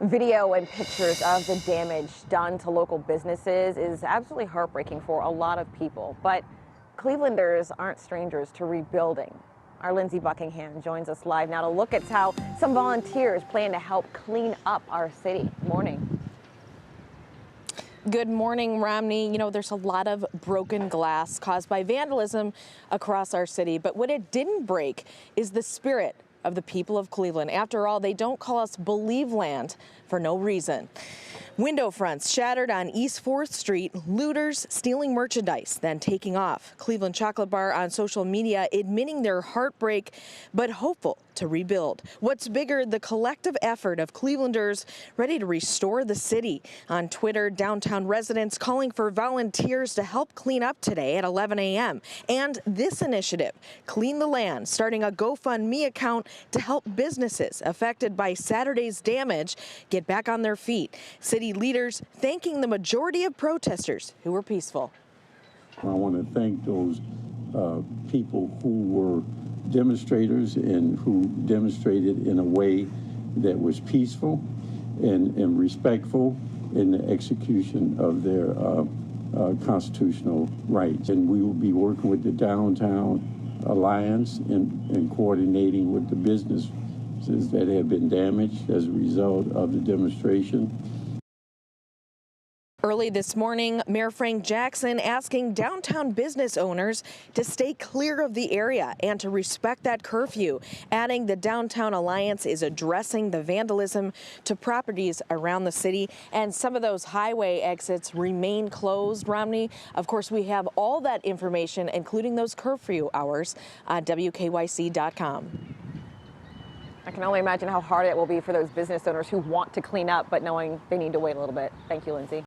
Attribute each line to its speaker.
Speaker 1: Video and pictures of the damage done to local businesses is absolutely heartbreaking for a lot of people, but Clevelanders aren't strangers to rebuilding. Our Lindsay Buckingham joins us live now to look at how some volunteers plan to help clean up our city. Morning.
Speaker 2: Good morning, Romney. You know, there's a lot of broken glass caused by vandalism across our city, but what it didn't break is the spirit of the people of Cleveland. After all, they don't call us Believe Land for no reason. Window fronts shattered on East 4th Street, looters stealing merchandise, then taking off. Cleveland Chocolate Bar on social media admitting their heartbreak, but hopeful to rebuild. What's bigger, the collective effort of Clevelanders ready to restore the city. On Twitter, downtown residents calling for volunteers to help clean up today at 11 a.m. And this initiative, Clean the Land, starting a GoFundMe account to help businesses affected by Saturday's damage get back on their feet. City leaders thanking the majority of protesters who were peaceful.
Speaker 3: I want to thank those people who were demonstrators and who demonstrated in a way that was peaceful and respectful in the execution of their constitutional rights. And we will be working with the Downtown Alliance and coordinating with the businesses that have been damaged as a result of the demonstration.
Speaker 2: Early this morning, Mayor Frank Jackson asking downtown business owners to stay clear of the area and to respect that curfew, adding the Downtown Alliance is addressing the vandalism to properties around the city, and some of those highway exits remain closed, Romney. Of course, we have all that information, including those curfew hours, on WKYC.com.
Speaker 1: I can only imagine how hard it will be for those business owners who want to clean up, but knowing they need to wait a little bit. Thank you, Lindsay.